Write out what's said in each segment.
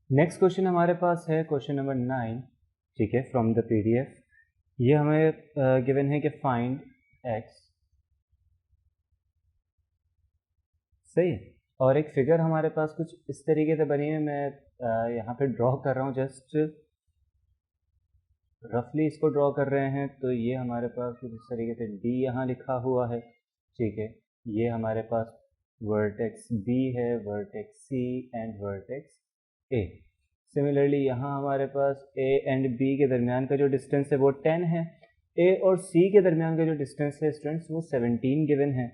Next question हमारे पास है क्वेश्चन नंबर 9, ठीक है, फ्रॉम द पीडीएफ। ये हमें गिवन है कि फाइंड एक्स, सही है। और एक फिगर हमारे पास कुछ इस तरीके से बनी है, मैं यहाँ पे ड्रॉ कर रहा हूँ, जस्ट रफली इसको ड्रॉ कर रहे हैं। तो ये हमारे पास कुछ इस तरीके से डी यहाँ लिखा हुआ है, ठीक है। ये हमारे पास वर्टेक्स बी है, vertex C and vertex A. Similarly यहाँ हमारे पास ए एंड बी के दरमियान का जो डिस्टेंस है वो 10 है। ए और सी के दरमियान का जो डिस्टेंस है स्टूडेंट्स वो 17 गिवन है।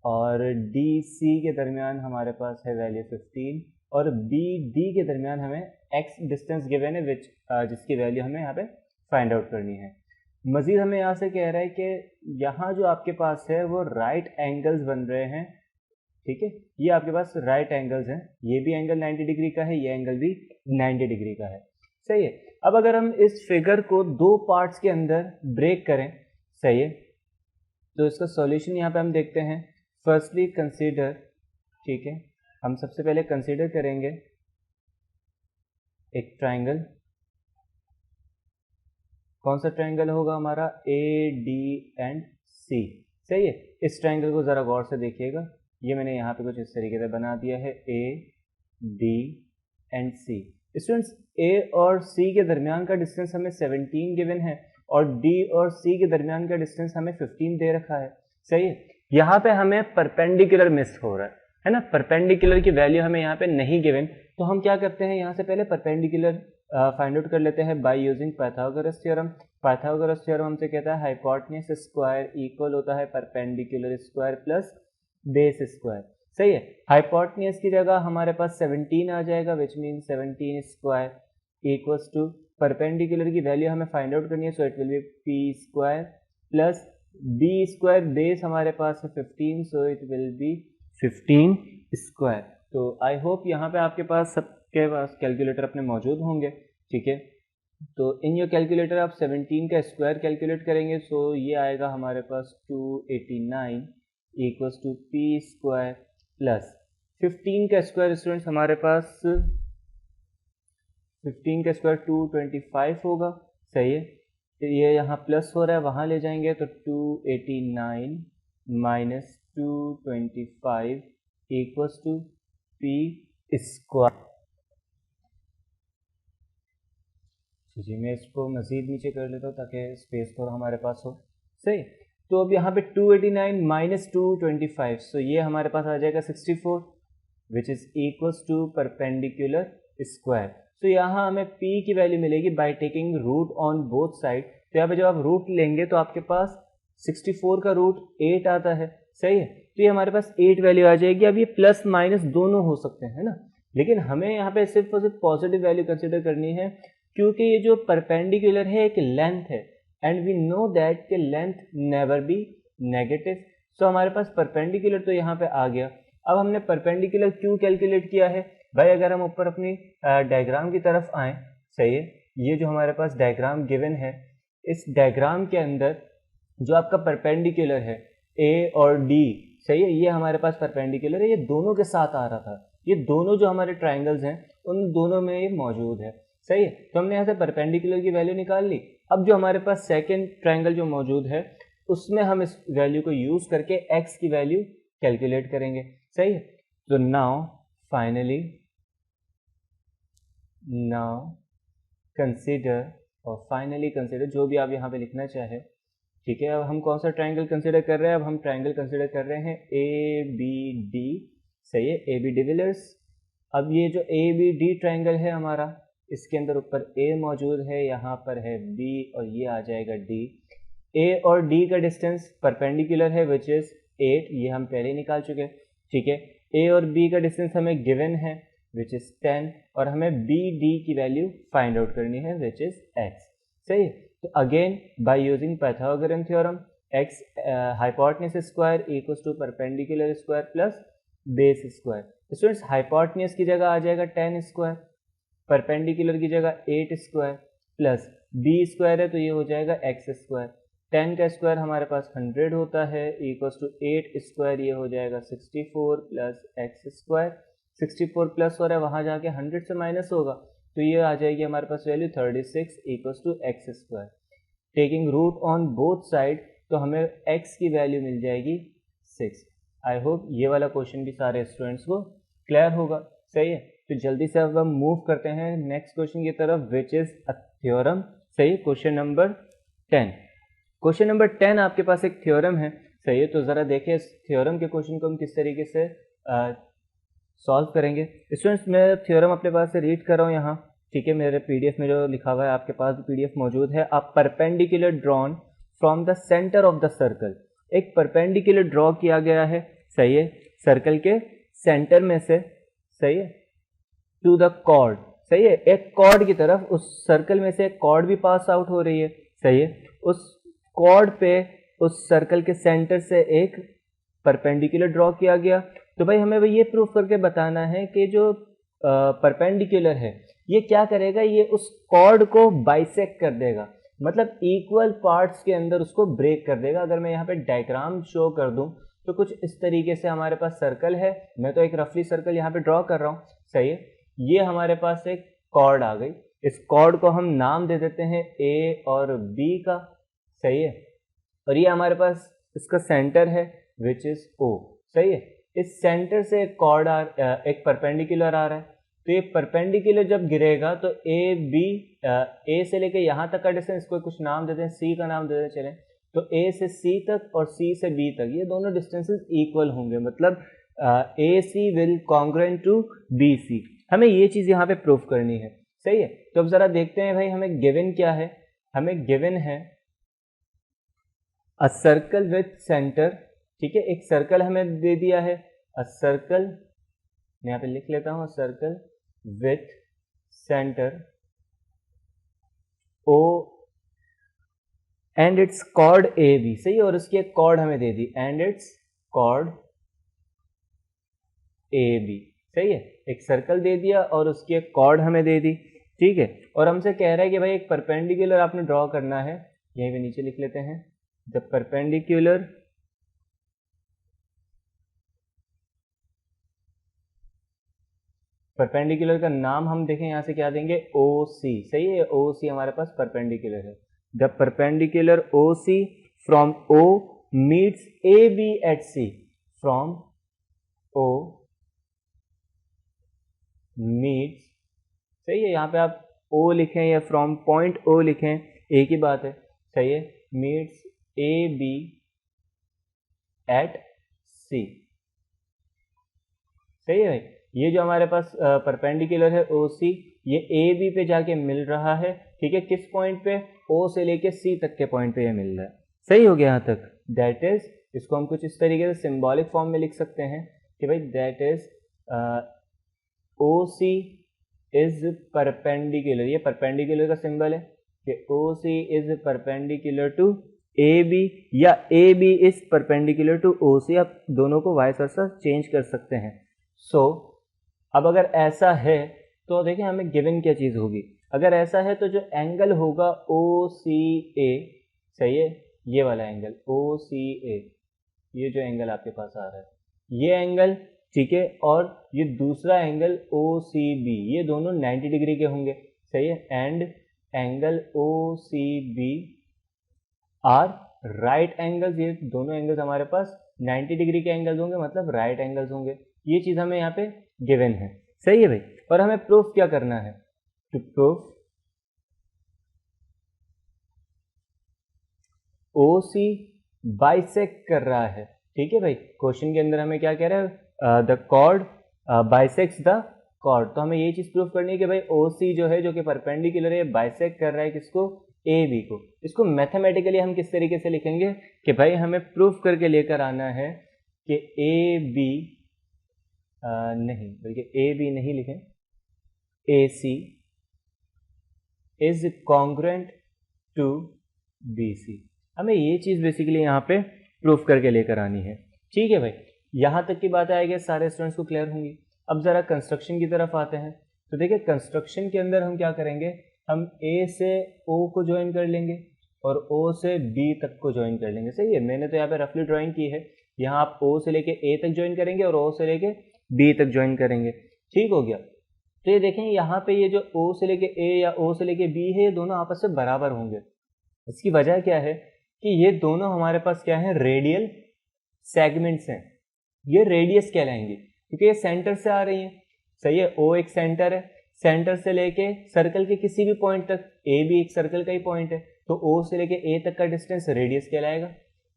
और डी सी के दरमियान हमारे पास है वैल्यू 15, और बी डी के दरमियान हमें एक्स डिस्टेंस गिवन है जिसकी वैल्यू हमें यहाँ पे फाइंड आउट करनी है। मज़ीद हमें यहाँ से कह रहा है कि यहाँ जो आपके पास है वो राइट एंगल्स बन रहे हैं, ठीक है। ये आपके पास राइट एंगल्स हैं, ये भी एंगल 90 डिग्री का है, ये एंगल भी 90 डिग्री का है, सही है। अब अगर हम इस फिगर को दो पार्ट्स के अंदर ब्रेक करें, सही है, तो इसका सॉल्यूशन यहाँ पे हम देखते हैं। फर्स्टली कंसीडर, ठीक है, हम सबसे पहले कंसीडर करेंगे एक ट्राइंगल। कौन सा ट्राइंगल होगा हमारा? ए डी एंड सी, सही है। इस ट्राइंगल को ज़रा गौर से देखिएगा, ये मैंने यहाँ पे कुछ इस तरीके से बना दिया है, A D and C. Students, A और सी के दरमियान का डिस्टेंस हमें 17 गिवन है, और डी और सी के दरमियान का डिस्टेंस हमें 15 दे रखा है, सही है। यहाँ पे हमें परपेंडिकुलर मिस हो रहा है ना, परपेंडिकुलर की वैल्यू हमें यहाँ पे नहीं गिवन। तो हम क्या करते हैं, यहाँ से पहले परपेंडिकुलर फाइंड आउट कर लेते हैं bye using Pythagoras theorem. Pythagoras theorem हमसे कहता है हाइपोटेन्यूज स्क्वायर इक्वल होता है perpendicular square plus base square, सही है। हाइपोटेन्यूज की जगह हमारे पास 17 आ जाएगा, which mean 17 square equals to perpendicular की वैल्यू हमें फाइंड आउट करनी है, so it will be P square plus B square, base हमारे पास है 15, so it will be 15 square. तो आई होप यहाँ पे आपके पास सबके पास कैलकुलेटर अपने मौजूद होंगे, ठीक है। तो इन योर कैलकुलेटर आप 17 का स्क्वायर कैलकुलेट करेंगे, सो ये आएगा हमारे पास 289 equals to P square plus 15 का स्क्वायर स्टूडेंट्स हमारे पास 15 का स्क्वायर 225 होगा, सही है। तो ये यहाँ प्लस हो रहा है, वहाँ ले जाएंगे तो 289 minus 225 equals to P square. जी, मैं इसको मज़ीद नीचे कर लेता हूँ ताकि स्पेस थोड़ा हमारे पास हो, सही। तो अब यहाँ पे 289 माइनस 225, सो ये हमारे पास आ जाएगा 64, which is equals to perpendicular square. तो यहाँ हमें p की वैल्यू मिलेगी by taking root on both side. तो यहाँ पे जब आप रूट लेंगे तो आपके पास 64 का रूट 8 आता है, सही है। तो ये हमारे पास 8 वैल्यू आ जाएगी। अब ये प्लस माइनस दोनों हो सकते हैं ना, लेकिन हमें यहाँ पे सिर्फ और सिर्फ पॉजिटिव वैल्यू कंसिडर करनी है, क्योंकि ये जो परपेंडिकुलर है एक लेंथ है, एंड वी नो दैट कि लेंथ नेवर बी नेगेटिव। सो हमारे पास परपेंडिकुलर तो यहाँ पे आ गया। अब हमने परपेंडिकुलर क्यों कैलकुलेट किया है भाई? अगर हम ऊपर अपनी डायग्राम की तरफ आए, सही है, ये जो हमारे पास डायग्राम गिवन है, इस डायग्राम के अंदर जो आपका परपेंडिकुलर है ए और डी, सही है, ये हमारे पास परपेंडिकुलर है, ये दोनों के साथ आ रहा था। ये दोनों जो हमारे ट्राइंगल्स हैं उन दोनों में ये मौजूद है, सही है। तो हमने यहाँ से परपेंडिकुलर की वैल्यू निकाल ली। अब जो हमारे पास सेकेंड ट्राइंगल जो मौजूद है उसमें हम इस वैल्यू को यूज़ करके एक्स की वैल्यू कैलकुलेट करेंगे, सही है। तो नाउ फाइनली कंसिडर जो भी आप यहाँ पे लिखना चाहे, ठीक है। अब हम कौन सा ट्राइंगल कंसिडर कर रहे हैं? अब हम ट्राइंगल कंसिडर कर रहे हैं ए बी डी, सही है, ए बी डिविलियर्स। अब ये जो ए बी डी ट्राइंगल है हमारा, इसके अंदर ऊपर ए मौजूद है, यहाँ पर है बी, और ये आ जाएगा डी। ए और डी का डिस्टेंस परपेंडिकुलर है, विच इज़ 8, ये हम पहले निकाल चुके हैं, ठीक है। ए और बी का डिस्टेंस हमें गिवन है, विच इज़ 10, और हमें बी डी की वैल्यू फाइंड आउट करनी है, विच इज़ एक्स, सही है। तो again by using Pythagoras theorem, X hypotenuse square equals to perpendicular square plus base square. Students, hypotenuse की जगह आ जाएगा 10 स्क्वायर, परपेंडिकुलर की जगह 8 स्क्वायर, प्लस बी स्क्वायर है तो ये हो जाएगा एक्स स्क्वायर। 10 का स्क्वायर हमारे पास 100 होता है, इक्वल्स टू 8 स्क्वायर, ये हो जाएगा 64 प्लस एक्स स्क्वायर, 64 प्लस हो रहा है, वहाँ जाके 100 से माइनस होगा, तो ये आ जाएगी हमारे पास value 36 equals to X square. Taking root on both side तो हमें x की वैल्यू मिल जाएगी 6। आई होप ये वाला क्वेश्चन भी सारे स्टूडेंट्स को क्लियर होगा। सही है, तो जल्दी से अब हम मूव करते हैं नेक्स्ट क्वेश्चन की तरफ, विच इज अ थ्योरम। सही है, क्वेश्चन नंबर 10। क्वेश्चन नंबर 10 आपके पास एक थ्योरम है। सही है, तो ज़रा देखिए इस थ्योरम के क्वेश्चन को हम किस तरीके से सॉल्व करेंगे। स्टूडेंट्स मैं थ्योरम अपने पास से रीड कर रहा हूँ यहाँ, ठीक है, मेरे पीडीएफ में जो लिखा हुआ है आपके पास भी पीडीएफ मौजूद है। A perpendicular drawn from the centre of the circle, एक परपेंडिकुलर ड्रॉ किया गया है। सही है, सर्कल के सेंटर में से, सही है, टू द कॉर्ड। सही है, एक कॉर्ड की तरफ, उस सर्कल में से एक कॉर्ड भी पास आउट हो रही है। सही है, उस कॉर्ड पे उस सर्कल के सेंटर से एक परपेंडिकुलर ड्रॉ किया गया। तो भाई हमें ये प्रूफ करके बताना है कि जो परपेंडिकुलर है ये क्या करेगा, ये उस कॉर्ड को बाइसेक्ट कर देगा, मतलब इक्वल पार्ट्स के अंदर उसको ब्रेक कर देगा। अगर मैं यहाँ पे डायग्राम शो कर दूं तो कुछ इस तरीके से हमारे पास सर्कल है, मैं तो एक रफली सर्कल यहाँ पे ड्रॉ कर रहा हूँ। सही है, ये हमारे पास एक कॉर्ड आ गई, इस कॉर्ड को हम नाम दे देते हैं ए और बी का। सही है, और ये हमारे पास इसका सेंटर है विच इज ओ। सही है, इस सेंटर से एक कॉर्ड एक परपेंडिकुलर आ रहा है, तो ये परपेंडिकुलर जब गिरेगा तो ए बी, ए से लेके यहाँ तक का डिस्टेंस, इसको कुछ नाम देते हैं, सी का नाम देते हैं चलें, तो ए से सी तक और सी से बी तक ये दोनों डिस्टेंसेस इक्वल होंगे, मतलब A C will congruent to B C. हमें ये चीज़ यहाँ पे प्रूफ करनी है। सही है, तो अब ज़रा देखते हैं भाई हमें गिवन क्या है। हमें गिवन है अ सर्कल विथ सेंटर। ठीक है, एक सर्कल हमें दे दिया है, अ सर्कल, मैं यहाँ पे लिख लेता हूँ, circle with centre O and its chord A B. सही है, और उसकी एक कॉर्ड हमें दे दी, and its chord A B. सही है, एक सर्कल दे दिया और उसकी एक कॉर्ड हमें दे दी। ठीक है, और हमसे कह रहा है कि भाई एक परपेंडिकुलर आपने ड्रॉ करना है, यहीं पे नीचे लिख लेते हैं, द परपेंडिकुलर का नाम हम देखें यहाँ से क्या देंगे, ओ सी। सही है, ओ सी हमारे पास परपेंडिकुलर है। The perpendicular O C from O meets A B at C, from O meets, सही है, यहाँ पे आप ओ लिखें या फ्रॉम पॉइंट ओ लिखें, एक ही बात है। सही है, मीट्स ए बी एट सी। सही है भाई, ये जो हमारे पास परपेंडिकुलर है ओ सी, ये ए बी पे जाके मिल रहा है। ठीक है, किस पॉइंट पे, ओ से लेके सी तक के पॉइंट पे ये मिल रहा है। सही हो गया यहाँ तक, दैट इज, इसको हम कुछ इस तरीके से सिंबॉलिक फॉर्म में लिख सकते हैं कि भाई that is O C is perpendicular, ये परपेंडिकुलर का सिंबल है कि O C is perpendicular to A B, या A B is perpendicular to O C. आप दोनों को वाइस वर्सा चेंज कर सकते हैं। सो अब अगर ऐसा है तो देखिए हमें गिवन क्या चीज़ होगी। अगर ऐसा है तो जो एंगल होगा ओ सी ए, सही है, ये वाला एंगल ओ सी ए, ये जो एंगल आपके पास आ रहा है ये एंगल, ठीक है, और ये दूसरा एंगल ओ सी बी, ये दोनों 90 डिग्री के होंगे। सही है, and angle O C B are right angles, ये दोनों एंगल्स हमारे पास 90 डिग्री के एंगल्स होंगे, मतलब राइट एंगल्स होंगे। ये चीज़ हमें यहाँ पे गिवन है। सही है भाई, और हमें प्रूफ क्या करना है, to proof O C bisect कर रहा है। ठीक है भाई, क्वेश्चन के अंदर हमें क्या कह रहा है, the chord bisects the chord, तो हमें ये चीज़ प्रूफ करनी है कि भाई ओ सी जो है, जो कि परपेंडिकुलर है, बाइसेक्ट कर रहा है किसको, ए बी को। इसको मैथमेटिकली हम किस तरीके से लिखेंगे कि भाई हमें प्रूफ करके लेकर आना है कि ए बी नहीं, बल्कि ए बी नहीं लिखें, A C is congruent to B C. हमें ये चीज़ बेसिकली यहाँ पे प्रूफ करके लेकर आनी है। ठीक है भाई, यहाँ तक की बात आएगी, सारे स्टूडेंट्स को क्लियर होंगी। अब ज़रा कंस्ट्रक्शन की तरफ आते हैं। तो देखिए कंस्ट्रक्शन के अंदर हम क्या करेंगे, हम ए से ओ को ज्वाइन कर लेंगे और ओ से बी तक को ज्वाइन कर लेंगे। सही है, मैंने तो यहाँ पे रफली ड्राइंग की है, यहाँ आप ओ से लेके ए तक ज्वाइन करेंगे और ओ से लेके बी तक ज्वाइन करेंगे। ठीक हो गया। तो ये देखें यहाँ पे ये जो ओ से लेके ए या ओ से लेके बी है, ये दोनों आपस में बराबर होंगे। इसकी वजह क्या है कि ये दोनों हमारे पास क्या है, रेडियल सेगमेंट्स हैं, ये रेडियस कहलाएंगे क्योंकि ये सेंटर से आ रही हैं। सही है, ओ एक सेंटर है, सेंटर से लेके सर्कल के किसी भी पॉइंट तक, ए भी एक सर्कल का ही पॉइंट है, तो ओ से लेके ए तक का डिस्टेंस रेडियस कहलाएगा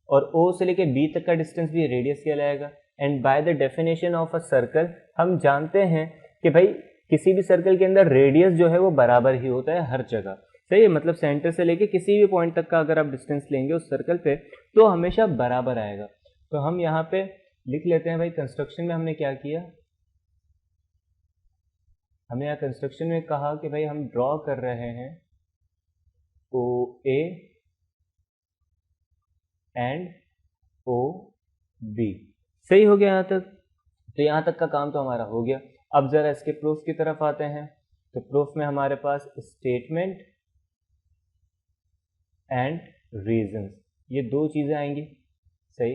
और ओ से लेके बी तक का डिस्टेंस भी रेडियस कहलाएगा। And by the definition of a circle हम जानते हैं कि भाई किसी भी सर्कल के अंदर रेडियस जो है वो बराबर ही होता है हर जगह। सही है, मतलब सेंटर से लेके किसी भी पॉइंट तक का अगर आप डिस्टेंस लेंगे उस सर्कल पे तो हमेशा बराबर आएगा। तो हम यहाँ पे लिख लेते हैं भाई, कंस्ट्रक्शन में हमने क्या किया, हमें यहाँ कंस्ट्रक्शन में कहा कि भाई हम ड्रॉ कर रहे हैं ओ ए एंड ओ बी। सही हो गया यहाँ तक। तो यहाँ तक का काम तो हमारा हो गया। अब जरा इसके प्रूफ की तरफ आते हैं। तो प्रूफ में हमारे पास स्टेटमेंट एंड रीजंस, ये दो चीजें आएंगी। सही,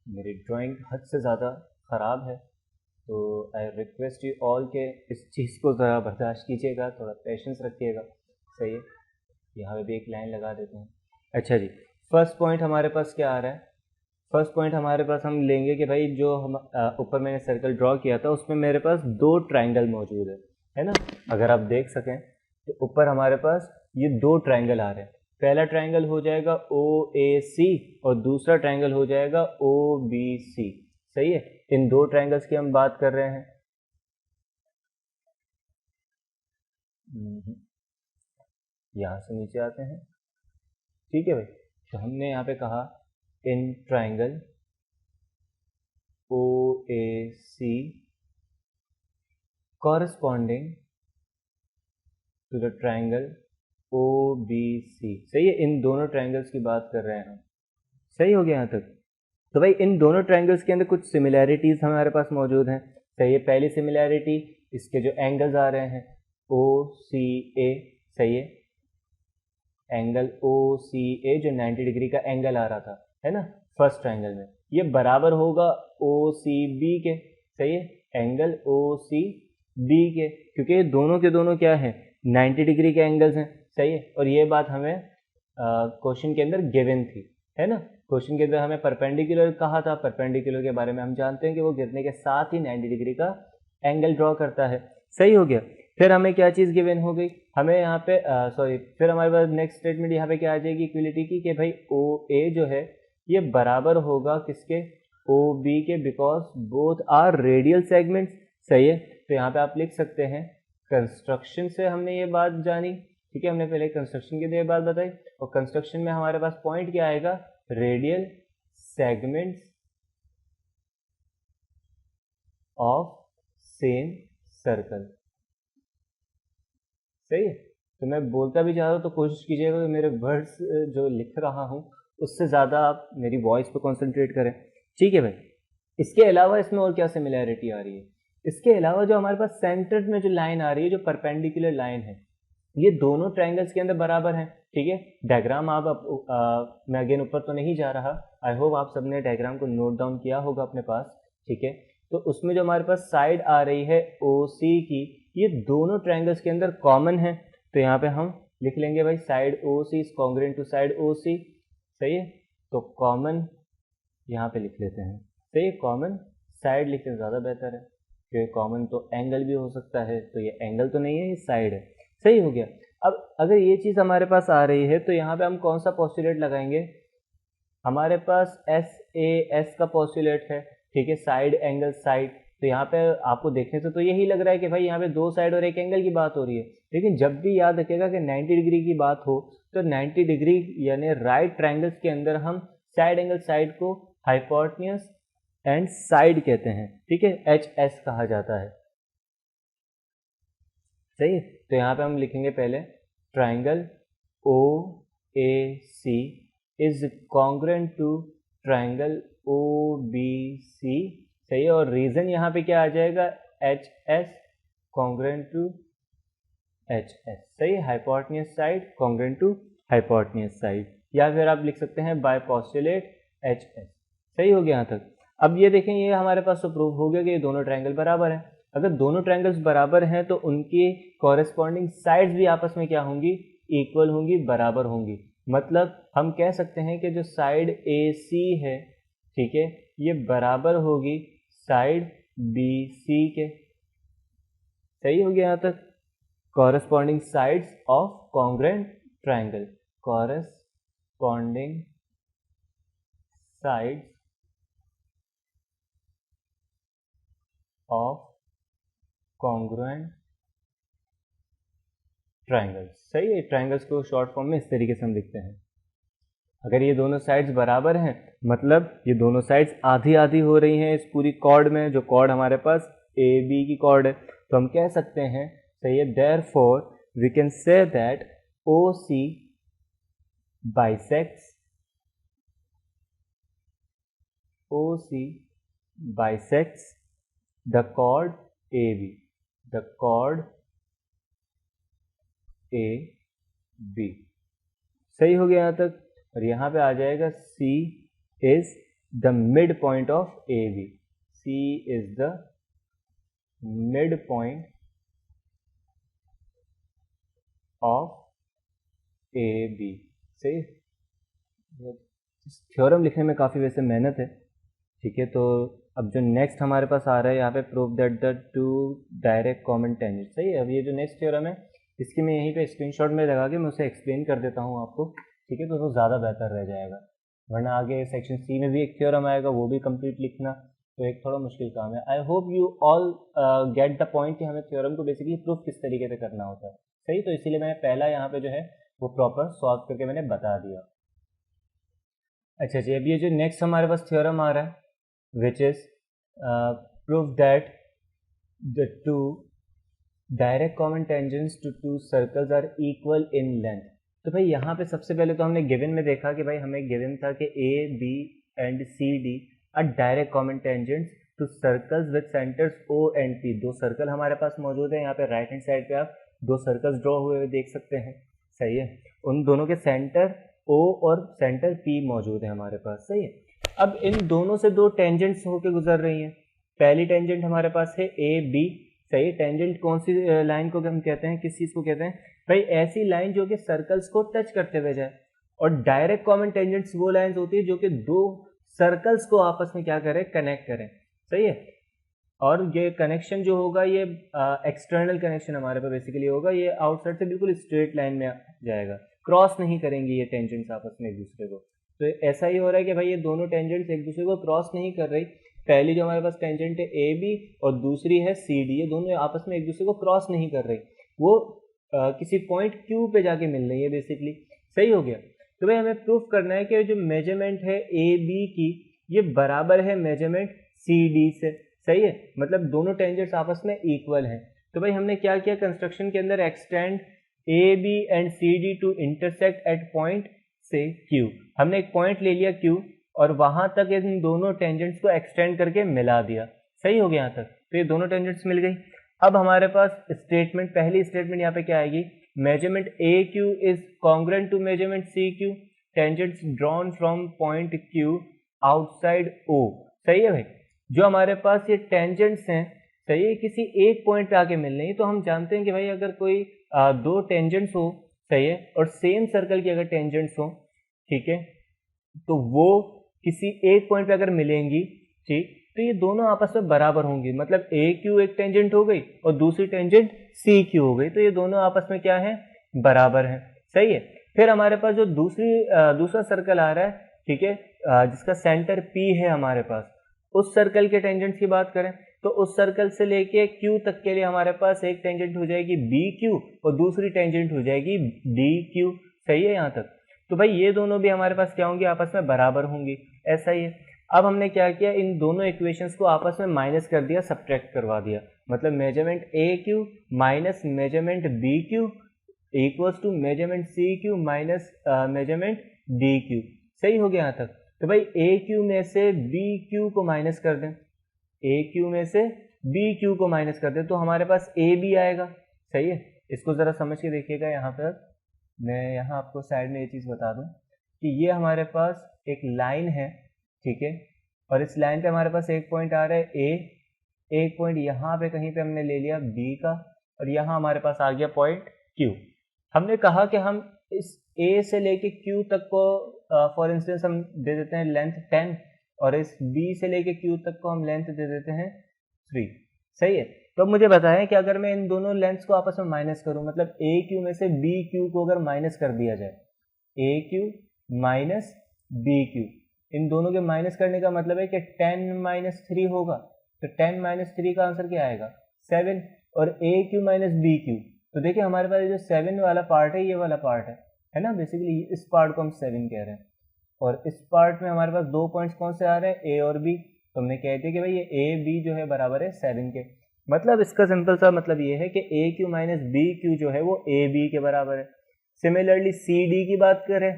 मेरी ड्राइंग हद से ज़्यादा ख़राब है तो आई रिक्वेस्ट यू ऑल के इस चीज़ को ज़रा बर्दाश्त कीजिएगा, थोड़ा पेशेंस रखिएगा। सही है, यहाँ पे भी एक लाइन लगा देते हैं। अच्छा जी, फर्स्ट पॉइंट हमारे पास क्या आ रहा है, फर्स्ट पॉइंट हमारे पास हम लेंगे कि भाई जो हम ऊपर मैंने सर्कल ड्रॉ किया था उसमें मेरे पास दो ट्राइंगल मौजूद है ना। अगर आप देख सकें तो ऊपर हमारे पास ये दो ट्राइंगल आ रहे हैं। पहला ट्राइंगल हो जाएगा ओ ए सी और दूसरा ट्राइंगल हो जाएगा ओ बी सी। सही है, इन दो ट्राइंगल्स की हम बात कर रहे हैं। यहां से नीचे आते हैं। ठीक है भाई, तो हमने यहाँ पे कहा in triangle O A C corresponding to the triangle O B C. सही है, इन दोनों ट्राइंगल्स की बात कर रहे हैं हम। सही हो गया यहाँ तक। तो भाई इन दोनों ट्राइंगल्स के अंदर कुछ सिमिलैरिटीज हमारे पास मौजूद हैं। सही है, पहली सिमिलैरिटी इसके जो एंगल्स आ रहे हैं ओ सी ए। सही है, एंगल ओ सी ए जो 90 डिग्री का एंगल आ रहा था, है ना, फर्स्ट ट्राइंगल में, ये बराबर होगा ओ सी बी के। सही है, एंगल ओ सी बी के, क्योंकि ये दोनों के दोनों क्या है, 90 डिग्री के एंगल्स हैं। सही है, और ये बात हमें क्वेश्चन के अंदर गिवन थी, है ना। क्वेश्चन के अंदर हमें परपेंडिकुलर कहा था, परपेंडिकुलर के बारे में हम जानते हैं कि वो गिरने के साथ ही 90 डिग्री का एंगल ड्रॉ करता है। सही हो गया। फिर हमें क्या चीज़ गिवन हो गई, हमें यहाँ पे फिर हमारे पास नेक्स्ट स्टेटमेंट यहाँ पे क्या आ जाएगी इक्विलिटी की, कि भाई ओ ए जो है ये बराबर होगा किसके, ओ बी के, because both are radial segments. सही है, तो यहाँ पे आप लिख सकते हैं कंस्ट्रक्शन से हमने ये बात जानी। ठीक है, हमने पहले कंस्ट्रक्शन की ये बात बताई और कंस्ट्रक्शन में हमारे पास पॉइंट क्या आएगा, radial segments of same circle. सही है, तो मैं बोलता भी जा रहा हूँ तो कोशिश कीजिएगा कि मेरे वर्ड्स जो लिख रहा हूँ उससे ज़्यादा आप मेरी वॉइस पे कंसंट्रेट करें। ठीक है भाई, इसके अलावा इसमें और क्या सिमिलैरिटी आ रही है, इसके अलावा जो हमारे पास सेंटर में जो लाइन आ रही है, जो परपेंडिकुलर लाइन है, ये दोनों ट्राइंगल्स के अंदर बराबर हैं। ठीक है, डायग्राम आप मैं अगेन ऊपर तो नहीं जा रहा, आई होप आप सबने डायग्राम को नोट डाउन किया होगा अपने पास। ठीक है, तो उसमें जो हमारे पास साइड आ रही है ओ सी की, ये दोनों ट्राइंगल्स के अंदर कॉमन है। तो यहाँ पे हम लिख लेंगे भाई side O C is congruent to side O C. सही है, तो कॉमन यहाँ पे लिख लेते हैं। सही है, कॉमन साइड लिखते ज़्यादा बेहतर है क्योंकि कॉमन तो एंगल भी हो सकता है, तो ये एंगल तो नहीं है, ये साइड है। सही हो गया। अब अगर ये चीज़ हमारे पास आ रही है तो यहाँ पे हम कौन सा पोस्टुलेट लगाएंगे, हमारे पास एस ए एस का पोस्टुलेट है। ठीक है, साइड एंगल साइड, तो यहाँ पे आपको देखने से तो यही लग रहा है कि भाई यहाँ पे दो साइड और एक एंगल की बात हो रही है, लेकिन जब भी याद रखिएगा कि 90 डिग्री की बात हो तो 90 डिग्री यानी राइट ट्राइंगल्स के अंदर हम साइड एंगल साइड को हाइपोटेन्यूज एंड साइड कहते हैं। ठीक है, एच एस कहा जाता है। सही है, तो यहाँ पे हम लिखेंगे पहले triangle O A C is congruent to triangle O B C. सही है, और रीजन यहाँ पे क्या आ जाएगा, H S congruent to H S. सही है, hypotenuse side congruent to hypotenuse side, या फिर आप लिख सकते हैं बाय पोस्टुलेट एच एस। सही हो गया यहाँ तक। अब ये देखें, ये हमारे पास तो प्रूव हो गया कि ये दोनों ट्रायंगल बराबर हैं। अगर दोनों ट्रायंगल्स बराबर हैं तो उनकी कॉरेस्पॉन्डिंग साइड्स भी आपस में क्या होंगी, इक्वल होंगी, बराबर होंगी। मतलब हम कह सकते हैं कि जो साइड AC है, ठीक है, ये बराबर होगी साइड BC के। सही हो गया यहाँ तक। Corresponding sides of congruent triangle, corresponding sides of congruent triangles. सही है, ट्रायंगल्स को शॉर्ट फॉर्म में इस तरीके से हम लिखते हैं। अगर ये दोनों साइड्स बराबर हैं, मतलब ये दोनों साइड्स आधी आधी हो रही हैं इस पूरी कॉर्ड में, जो कॉर्ड हमारे पास AB की कॉर्ड है, तो हम कह सकते हैं, सही है, therefore we can say that OC bisects the chord AB, the chord AB। सही हो गया यहाँ तक। और यहाँ पे आ जाएगा C is the midpoint of AB, C is the midpoint of AB। सही। थ्योरम लिखने में काफ़ी वैसे मेहनत है, ठीक है। तो अब जो नेक्स्ट हमारे पास आ रहा है यहाँ पे, prove that the two direct common tangent. सही है। अब ये जो नेक्स्ट थ्योरम है, इसकी मैं यहीं पे स्क्रीनशॉट में लगा के मैं उसे एक्सप्लेन कर देता हूँ आपको, ठीक है, तो वो ज़्यादा बेहतर रह जाएगा। वरना आगे सेक्शन C में भी एक थ्योरम आएगा, वो भी कंप्लीट लिखना तो एक थोड़ा मुश्किल काम है। I hope you all get the point कि हमें थ्योरम को बेसिकली प्रूफ किस तरीके से करना होता है। सही, तो इसीलिए मैंने पहला यहाँ पे जो है वो प्रॉपर सॉल्व करके मैंने बता दिया। अच्छा जी, अब ये जो नेक्स्ट हमारे पास थ्योरम आ रहा है, which is prove that the two direct common tangents to two circles are equal in length। तो भाई यहाँ पे सबसे पहले तो हमने गिवन में देखा कि भाई हमें गिवन था कि AB and CD are direct common tangents to circles with centers O and P। दो सर्कल हमारे पास मौजूद है, यहाँ पे राइट हैंड साइड पे आप दो सर्कल्स ड्रॉ हुए हुए देख सकते हैं। सही है, उन दोनों के सेंटर O और सेंटर P मौजूद है हमारे पास। सही है। अब इन दोनों से दो टेंजेंट्स होकर गुजर रही हैं। पहली टेंजेंट हमारे पास है AB। सही, टेंजेंट कौन सी लाइन को हम कहते हैं, किस चीज़ को कहते हैं भाई, ऐसी लाइन जो कि सर्कल्स को टच करते हुए जाए। और डायरेक्ट कॉमन टेंजेंट्स वो लाइंस होती है जो कि दो सर्कल्स को आपस में क्या करें, कनेक्ट करें। सही है। और ये कनेक्शन जो होगा ये एक्सटर्नल कनेक्शन हमारे पास बेसिकली होगा, ये आउटसाइड से बिल्कुल स्ट्रेट लाइन में जाएगा, क्रॉस नहीं करेंगी ये टेंजेंट्स आपस में एक दूसरे को। तो ऐसा ही हो रहा है कि भाई ये दोनों टेंजेंट्स एक दूसरे को क्रॉस नहीं कर रही। पहली जो हमारे पास टेंजेंट है AB और दूसरी है CD, ये दोनों आपस में एक दूसरे को क्रॉस नहीं कर रही, वो किसी पॉइंट Q पे जाके मिल रही है बेसिकली। सही हो गया। तो भाई हमें प्रूफ करना है कि जो मेजरमेंट है AB की, ये बराबर है मेजरमेंट CD से। सही है, मतलब दोनों टेंजेंट्स आपस में इक्वल हैं। तो भाई हमने क्या किया, कंस्ट्रक्शन के अंदर extend AB and CD to intersect at point से Q। हमने एक पॉइंट ले लिया Q और वहां तक इन दोनों टेंजेंट्स को एक्सटेंड करके मिला दिया। सही हो गया यहाँ तक। तो ये दोनों टेंजेंट्स मिल गई। अब हमारे पास स्टेटमेंट, पहली स्टेटमेंट यहाँ पे क्या आएगी, measurement AQ is congruent to measurement CQ, tangents drawn from point Q outside O। सही है भाई, जो हमारे पास ये टेंजेंट्स हैं, सही है, किसी एक पॉइंट पे आके मिल रही है। तो हम जानते हैं कि भाई अगर कोई दो टेंजेंट्स हो, सही है, और सेम सर्कल की अगर टेंजेंट्स हो, ठीक है, तो वो किसी एक पॉइंट पे अगर मिलेंगी, ठीक, तो ये दोनों आपस में बराबर होंगी। मतलब AQ एक टेंजेंट हो गई और दूसरी टेंजेंट CQ हो गई, तो ये दोनों आपस में क्या है, बराबर है। सही है। फिर हमारे पास जो दूसरा सर्कल आ रहा है, ठीक है, जिसका सेंटर P है हमारे पास, उस सर्कल के टेंजेंट्स की बात करें तो उस सर्कल से लेके Q तक के लिए हमारे पास एक टेंजेंट हो जाएगी BQ और दूसरी टेंजेंट हो जाएगी DQ। सही है यहाँ तक। तो भाई ये दोनों भी हमारे पास क्या होंगी, आपस में बराबर होंगी। ऐसा ही है। अब हमने क्या किया, इन दोनों इक्वेशंस को आपस में माइनस कर दिया, सब्ट्रैक्ट करवा दिया। मतलब measurement AQ minus measurement BQ equals to measurement CQ minus measurement DQ। सही हो गया यहाँ तक। तो भाई AQ में से BQ को माइनस कर दें, AQ में से BQ को माइनस कर दें तो हमारे पास AB आएगा। सही है। इसको ज़रा समझ के देखिएगा। यहाँ पर मैं यहाँ आपको साइड में ये चीज़ बता दूँ कि ये हमारे पास एक लाइन है, ठीक है, और इस लाइन पे हमारे पास एक पॉइंट आ रहा है ए, एक पॉइंट यहाँ पे कहीं पे हमने ले लिया बी का, और यहाँ हमारे पास आ गया पॉइंट क्यू। हमने कहा कि हम इस ए से लेके क्यू तक को फॉर इंस्टेंस हम दे देते हैं लेंथ 10, और इस बी से लेके क्यू तक को हम लेंथ दे देते हैं 3। सही है। तो अब मुझे बताएं कि अगर मैं इन दोनों लेंथ्स को आपस में माइनस करूं, मतलब ए क्यू में से बी क्यू को अगर माइनस कर दिया जाए, ए क्यू माइनस बी क्यू, इन दोनों के माइनस करने का मतलब है कि 10 माइनस 3 होगा। तो 10 माइनस 3 का आंसर क्या आएगा 7, और ए क्यू माइनस बी क्यू, तो देखिए हमारे पास जो 7 वाला पार्ट है ये वाला पार्ट है ना, बेसिकली इस पार्ट को हम 7 कह रहे हैं, और इस पार्ट में हमारे पास दो पॉइंट्स कौन से आ रहे हैं, ए और बी। तो हमने कह दिया कि भाई ये ए बी जो है बराबर है 7 के। मतलब इसका सिंपल सा मतलब ये है कि ए क्यू माइनस बी क्यू जो है वो ए बी के बराबर है। सिमिलरली सी डी की बात करें,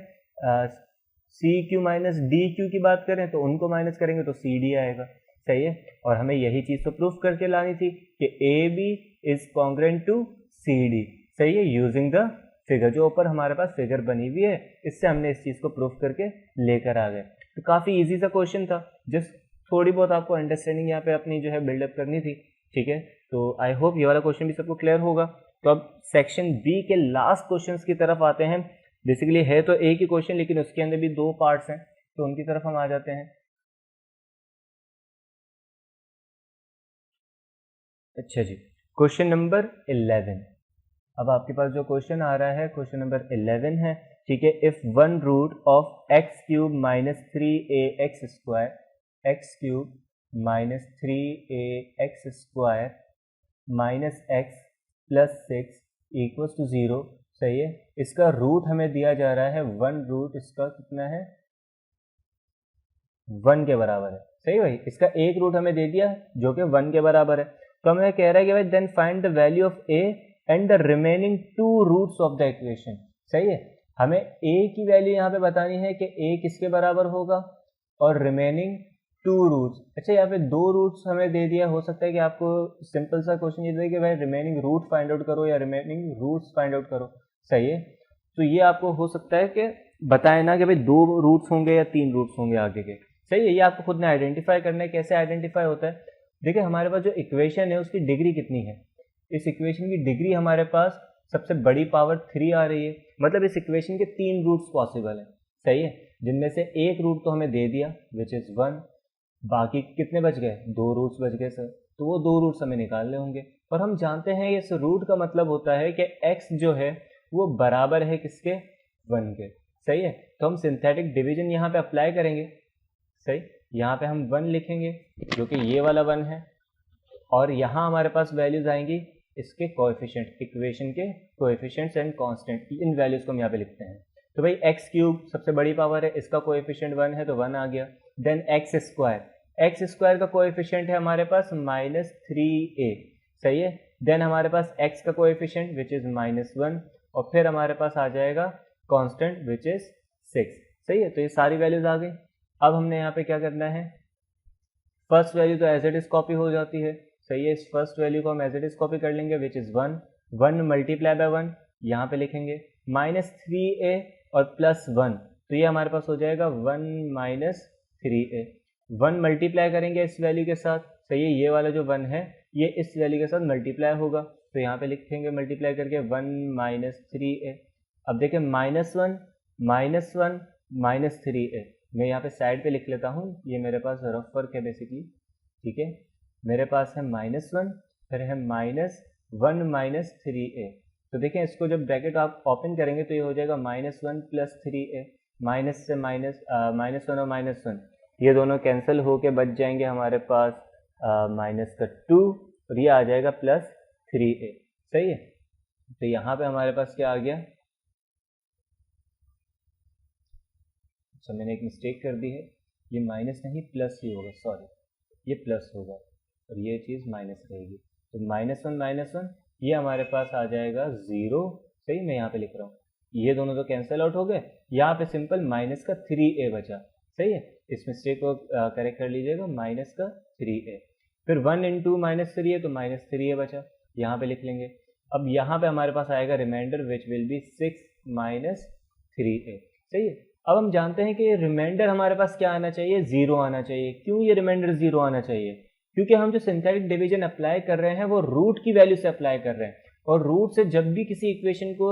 C Q minus D Q की बात करें तो उनको माइनस करेंगे तो सी डी आएगा। सही है। और हमें यही चीज़ तो प्रूफ करके लानी थी कि A B is congruent to C D. सही है, यूजिंग द फिगर, जो ऊपर हमारे पास फिगर बनी हुई है, इससे हमने इस चीज़ को प्रूफ करके लेकर आ गए। तो काफ़ी इजी सा क्वेश्चन था, जस्ट थोड़ी बहुत आपको अंडरस्टैंडिंग यहाँ पे अपनी जो है बिल्डअप करनी थी। ठीक है, तो आई होप ये वाला क्वेश्चन भी सबको क्लियर होगा। तो अब सेक्शन बी के लास्ट क्वेश्चंस की तरफ आते हैं। बेसिकली है तो एक ही क्वेश्चन, लेकिन उसके अंदर भी दो पार्ट्स हैं, तो उनकी तरफ हम आ जाते हैं। अच्छा जी, क्वेश्चन नंबर 11। अब आपके पास जो क्वेश्चन आ रहा है क्वेश्चन नंबर 11 है। ठीक है, if one root of X cube minus 3ax square, X cube minus 3ax square minus X plus 6 equals to 0। सही है, इसका रूट हमें दिया जा रहा है, वन रूट इसका कितना है 1 के बराबर है। सही भाई, इसका एक रूट हमें दे दिया जो कि 1 के बराबर है। तो हमें कह रहा है कि भाई then find the value of A and the remaining 2 roots of the equation. सही है, हमें ए की वैल्यू यहाँ पे बतानी है कि ए किसके बराबर होगा, और रिमेनिंग 2 रूट्स। अच्छा, यहाँ पे 2 रूट्स हमें दे दिया, हो सकता है कि आपको सिंपल सा क्वेश्चन ये दे कि भाई रिमेनिंग रूट फाइंड आउट करो या रिमेनिंग रूट्स फाइंड आउट करो। सही है, तो ये आपको हो सकता है कि बताए ना कि भाई 2 रूट्स होंगे या 3 रूट्स होंगे आगे के। सही है, ये आपको खुद ने आइडेंटिफाई करना है। कैसे आइडेंटिफाई होता है, देखिए हमारे पास जो इक्वेशन है उसकी डिग्री कितनी है। इस इक्वेशन की डिग्री हमारे पास सबसे बड़ी पावर 3 आ रही है, मतलब इस इक्वेशन के 3 रूट्स पॉसिबल हैं। सही है, जिनमें से एक रूट तो हमें दे दिया विच इज़ 1, बाकी कितने बच गए 2 रूट्स बच गए सर, तो वो 2 रूट्स हमें निकालने होंगे। और हम जानते हैं इस रूट का मतलब होता है कि x जो है वो बराबर है किसके 1 के। सही है, तो हम सिंथेटिक डिवीजन यहाँ पे अप्लाई करेंगे। सही, यहाँ पे हम 1 लिखेंगे जो कि ये वाला 1 है, और यहाँ हमारे पास वैल्यूज आएंगी इसके कोएफिशिएंट, इक्वेशन के coefficients and constant, in values को हम यहाँ पे लिखते हैं। तो भाई एक्स क्यूब सबसे बड़ी पावर है, इसका कोएफिशिएंट 1 है तो 1 आ गया। देन एक्स स्क्वायर का कोएफिशिएंट है हमारे पास -3a। सही है, देन हमारे पास x का कोएफिशिएंट विच इज -1, और फिर हमारे पास आ जाएगा कांस्टेंट विच इज 6। सही है, तो ये सारी वैल्यूज आ गई। अब हमने यहाँ पे क्या करना है, फर्स्ट वैल्यू तो एज इट इज कॉपी हो जाती है। सही है, इस फर्स्ट वैल्यू को हम एज इट इज कॉपी कर लेंगे विच इज 1 मल्टीप्लाई बाय 1 यहाँ पे लिखेंगे, -3a और +1, तो ये हमारे पास हो जाएगा 1 -3a। 1 मल्टीप्लाई करेंगे इस वैल्यू के साथ। सही है, ये वाला जो 1 है ये इस वैल्यू के साथ मल्टीप्लाई होगा, तो यहाँ पे लिखेंगे मल्टीप्लाई करके 1 -3a। अब देखिए -1 -3a, मैं यहाँ पे साइड पे लिख लेता हूँ, ये मेरे पास रफ वर्क है बेसिकली। ठीक है, मेरे पास है -1, फिर है -1 -3a। तो देखें इसको जब ब्रैकेट आप ओपन करेंगे तो ये हो जाएगा -1 + 3a, माइनस से माइनस -1 और -1 ये दोनों कैंसिल होके बच जाएंगे हमारे पास -2, और ये आ जाएगा +3a। सही है, तो यहाँ पे हमारे पास क्या आ गया, अच्छा मैंने एक मिस्टेक कर दी है, ये माइनस नहीं प्लस ही होगा, सॉरी ये प्लस होगा और ये चीज़ माइनस रहेगी। तो -1 ये हमारे पास आ जाएगा 0। सही, मैं यहाँ पे लिख रहा हूँ, ये दोनों तो कैंसिल आउट हो गए, यहाँ पे सिंपल माइनस का 3a बचा। सही है, इस मिस्टेक को करेक्ट कर लीजिएगा, -3a। फिर 1 × -3 है तो -3a बचा, यहाँ पे लिख लेंगे। अब यहाँ पे हमारे पास आएगा reminder which will be 6 -3a। सही है, अब हम जानते हैं कि ये रिमाइंडर हमारे पास क्या आना चाहिए, 0 आना चाहिए। क्यों ये रिमाइंडर 0 आना चाहिए? क्योंकि हम जो सिंथेटिक डिवीजन अप्लाई कर रहे हैं वो रूट की वैल्यू से अप्लाई कर रहे हैं, और रूट से जब भी किसी इक्वेशन को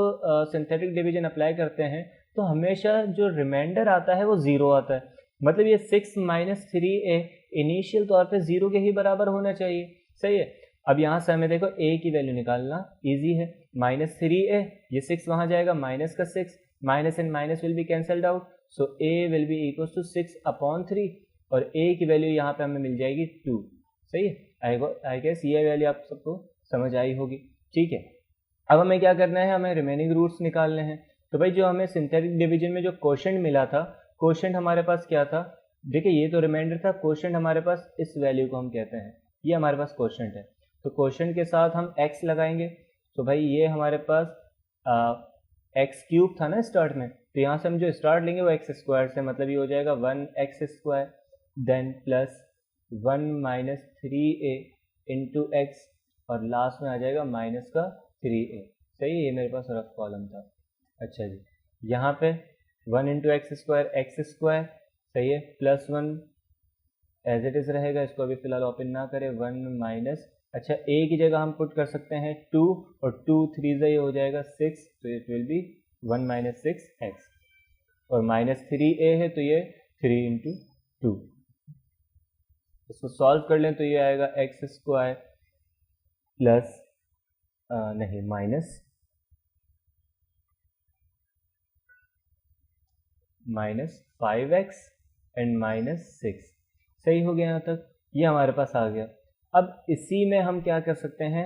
सिंथेटिक डिवीजन अप्लाई करते हैं तो हमेशा जो रिमाइंडर आता है वो 0 आता है। मतलब ये 6 माइनस 3a इनिशियल तौर पे 0 के ही बराबर होना चाहिए। सही है। अब यहाँ से हमें देखो a की वैल्यू निकालना ईजी है। माइनस 3a, ये 6 वहाँ जाएगा, माइनस का 6, minus and minus will be cancelled out, so a will be equal to 6/3, और a की वैल्यू यहाँ पे हमें मिल जाएगी 2। सही है। आई गेस ये वैल्यू आप सबको समझ आई होगी। ठीक है। अब हमें क्या करना है, हमें रिमेनिंग रूट्स निकालने हैं। तो भाई जो हमें सिंथेटिक डिवीजन में जो क्वोशंट मिला था, क्वोशंट हमारे पास क्या था, देखिए ये तो रिमाइंडर था, क्वोशंट हमारे पास इस वैल्यू को हम कहते हैं, ये हमारे पास क्वोशंट है। तो क्वोशंट के साथ हम x लगाएंगे। तो भाई ये हमारे पास x क्यूब था ना स्टार्ट में, तो यहाँ से हम जो स्टार्ट लेंगे वो x स्क्वायर से, मतलब ये हो जाएगा 1x² then plus 1 minus 3a into X, और लास्ट में आ जाएगा माइनस का 3a। सही है, ये मेरे पास रफ कॉलम था। अच्छा जी, यहाँ पे 1 इंटू एक्स स्क्वायर, सही है, प्लस 1 एज इट इज़ रहेगा, इसको अभी फिलहाल ओपन ना करें। 1 माइनस, अच्छा a की जगह हम पुट कर सकते हैं 2, और 2 3 ये हो जाएगा 6, तो it will B 1 minus 6x, और माइनस 3a है तो ये 3 इंटू 2। इसको सॉल्व कर लें तो ये आएगा एक्स स्क्वायर प्लस नहीं माइनस 5x एंड माइनस 6। सही हो गया यहाँ तक, ये हमारे पास आ गया। अब इसी में हम क्या कर सकते हैं,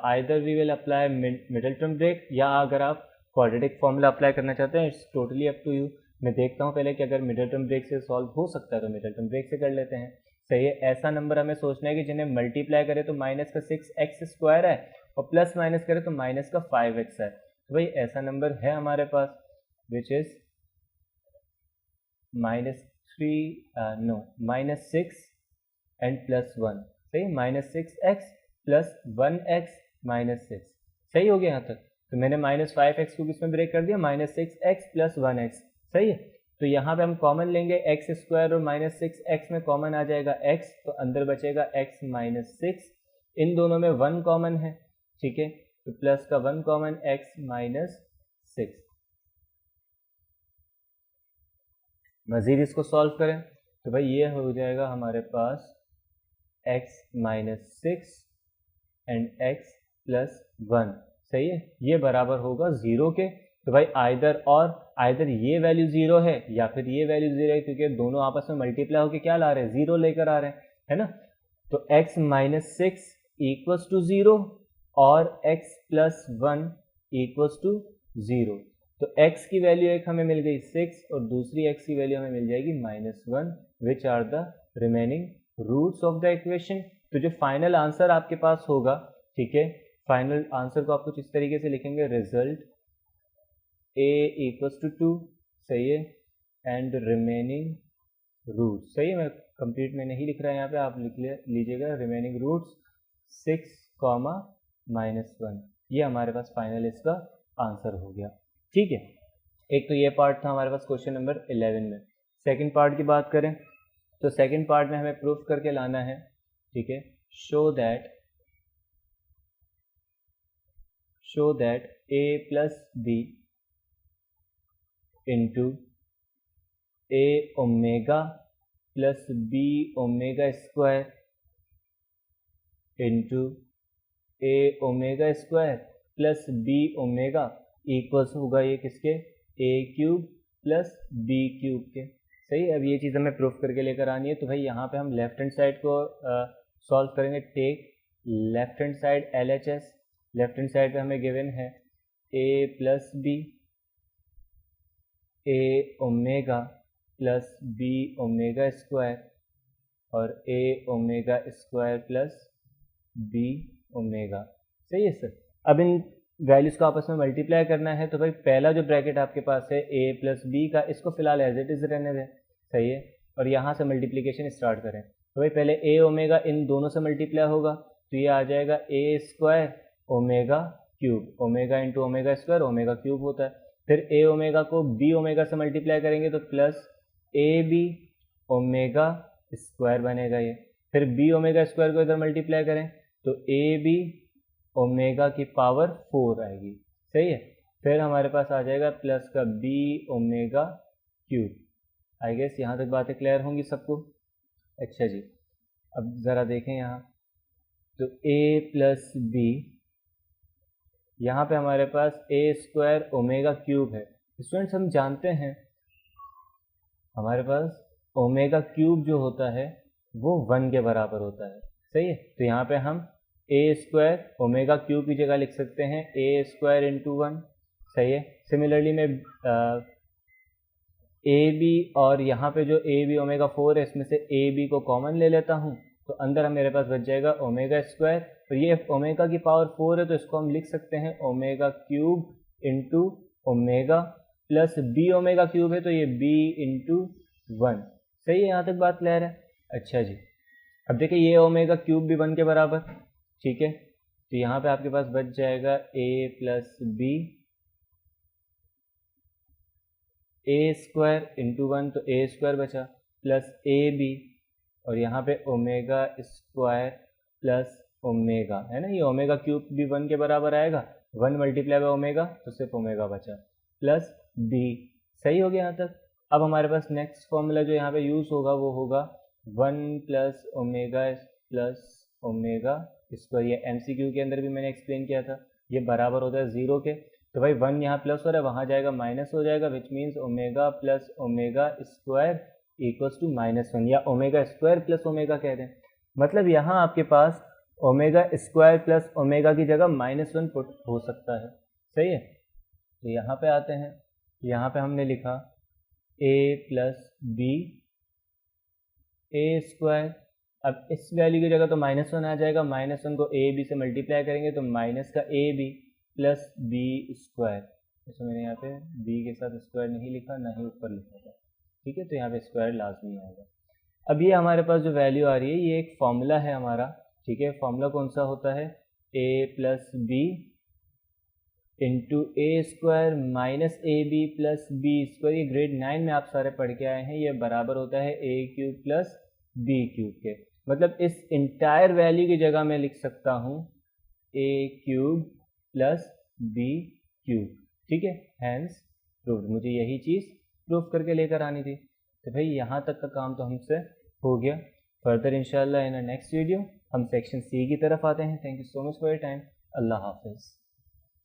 either we will apply middle term break, या अगर आप क्वाड्रेटिक फॉर्मूला अप्लाई करना चाहते हैं, it's totally up to you. मैं देखता हूँ पहले कि अगर मिडिल टर्म ब्रेक से सॉल्व हो सकता है तो मिडिल टर्म ब्रेक से कर लेते हैं। सही है। ऐसा नंबर हमें सोचना है कि जिन्हें मल्टीप्लाई करे तो माइनस का 6x स्क्वायर है, और प्लस माइनस करे तो माइनस का 5x है। तो भाई ऐसा नंबर है हमारे पास which is minus 6 and plus 1। सही, minus 6x plus 1x minus 6। सही हो गया यहाँ तक। तो मैंने माइनस 5x को किसमें ब्रेक कर दिया, माइनस 6x प्लस 1x। सही है। तो यहाँ पे हम कॉमन लेंगे एक्स स्क्वायर, और माइनस 6x में कॉमन आ जाएगा x, तो अंदर बचेगा x माइनस 6। इन दोनों में 1 कॉमन है, ठीक है, तो प्लस का 1 कॉमन, x माइनस 6। मजीद इसको सॉल्व करें तो भाई ये हो जाएगा हमारे पास x minus 6 and x plus 1। सही है, ये बराबर होगा 0 के। तो भाई आइदर ये वैल्यू 0 है या फिर ये वैल्यू 0 है, क्योंकि दोनों आपस में मल्टीप्लाई होकर क्या ला रहे हैं, 0 लेकर आ रहे हैं, है ना। तो x माइनस 6 इक्वल्स टू 0 और x प्लस 1 इक्वल्स टू 0। तो x की वैल्यू एक हमें मिल गई 6, और दूसरी x की वैल्यू हमें मिल जाएगी -1, which are the remaining roots of the equation. तो जो फाइनल आंसर आपके पास होगा, ठीक है, फाइनल आंसर को आप कुछ इस तरीके से लिखेंगे, रिजल्ट a इक्वल्स टू 2, सही है, एंड रिमेनिंग रूट। सही है, मैं कंप्लीट में नहीं लिख रहा है यहाँ पे, आप लिख लीजिएगा रिमेनिंग रूट्स 6, -1। ये हमारे पास फाइनल इसका आंसर हो गया। ठीक है, एक तो ये पार्ट था हमारे पास क्वेश्चन नंबर 11 में। सेकंड पार्ट की बात करें तो सेकंड पार्ट में हमें प्रूफ करके लाना है, ठीक है, show that a plus b into a omega plus b omega square into a omega square plus b omega equals होगा ये किसके, a cube plus b cube के। सही, अब ये चीज़ हमें प्रूफ करके लेकर आनी है। तो भाई यहाँ पे हम लेफ्ट हैंड साइड को सॉल्व करेंगे। Take left hand side LHS, left hand side पे हमें गिवन है a plus b, a omega plus b omega square, और a omega square plus b omega. सही है सर। अब इन वैल्यूज़ को आपस में मल्टीप्लाई करना है। तो भाई पहला जो ब्रैकेट आपके पास है a प्लस बी का, इसको फिलहाल एज इट इज़ रहने दें, सही है, और यहाँ से मल्टीप्लिकेशन स्टार्ट करें। तो भाई पहले a ओमेगा इन दोनों से मल्टीप्लाई होगा, तो ये आ जाएगा a square omega cube, omega into omega square omega cube होता है। फिर ए ओमेगा को बी ओमेगा से मल्टीप्लाई करेंगे तो plus A B omega square बनेगा ये। फिर बी ओमेगा स्क्वायर को इधर मल्टीप्लाई करें तो ए बी ओमेगा की पावर 4 आएगी, सही है। फिर हमारे पास आ जाएगा प्लस का B omega cube. I guess यहाँ तक बातें क्लियर होंगी सबको। अच्छा जी, अब ज़रा देखें यहाँ, तो ए प्लस बी, यहाँ पे हमारे पास ए स्क्वायर ओमेगा क्यूब है। स्टूडेंट्स हम जानते हैं हमारे पास ओमेगा क्यूब जो होता है वो 1 के बराबर होता है, सही है। तो यहाँ पे हम ए स्क्वायर ओमेगा क्यूब की जगह लिख सकते हैं ए स्क्वायर इंटू 1, सही है। सिमिलरली मैं ए बी और यहाँ पे जो ए बी ओमेगा 4 है इसमें से ए बी को कॉमन ले लेता हूँ, तो अंदर मेरे पास बच जाएगा ओमेगा स्क्वायर। तो ये ओमेगा की पावर 4 है तो इसको हम लिख सकते हैं omega cube into omega plus B omega cube है तो ये बी इंटू 1, सही है। यहाँ तक बात क्लियर है। अच्छा जी, अब देखिए ये ओमेगा क्यूब भी 1 के बराबर, ठीक है। तो यहाँ पे आपके पास बच जाएगा ए plus B A square into 1, तो ए स्क्वायर बचा प्लस ए बी और यहाँ पे ओमेगा स्क्वायर प्लस ओमेगा, है ना। ये ओमेगा क्यूब भी 1 के बराबर आएगा, 1 मल्टीप्लाई बाय ओमेगा तो सिर्फ ओमेगा बचा प्लस बी, सही हो गया यहाँ तक। अब हमारे पास नेक्स्ट फॉर्मूला जो यहाँ पे यूज़ होगा वो होगा 1 plus omega plus omega square. ये MCQ के अंदर भी मैंने एक्सप्लेन किया था, ये बराबर होता है 0 के। तो भाई 1 यहाँ प्लस हो रहा है, वहाँ जाएगा माइनस हो जाएगा, which means omega plus omega square equals to -1, या ओमेगा स्क्वायर प्लस ओमेगा कह दें। मतलब यहाँ आपके पास ओमेगा स्क्वायर प्लस ओमेगा की जगह -1 पुट हो सकता है, सही है। तो यहाँ पे आते हैं, यहाँ पे हमने लिखा a plus B A square. अब इस वैल्यू की जगह तो -1 आ जाएगा, -1 को ए बी से मल्टीप्लाई करेंगे तो माइनस का A B plus B square. जैसे मैंने यहाँ पे बी के साथ स्क्वायर नहीं लिखा, ना ही ऊपर लिखा था, ठीक है। तो यहाँ पे स्क्वायर लाजमी आएगा। अब ये हमारे पास जो वैल्यू आ रही है ये एक फॉर्मूला है हमारा, ठीक है। फॉर्मूला कौन सा होता है, a plus B into A square minus A B plus B square. ये ग्रेड 9 में आप सारे पढ़ के आए हैं, ये बराबर होता है ए क्यूब प्लस बी क्यूब के। मतलब इस इंटायर वैल्यू की जगह मैं लिख सकता हूँ ए क्यूब प्लस बी क्यूब, ठीक है। हैंस प्रूव्ड, मुझे यही चीज़ प्रूव करके लेकर आनी थी। तो भाई यहाँ तक का काम तो हमसे हो गया। फर्दर इंशाल्लाह इन नेक्स्ट वीडियो हम सेक्शन सी की तरफ आते हैं। Thank you so much for your time. अल्लाह हाफिज़।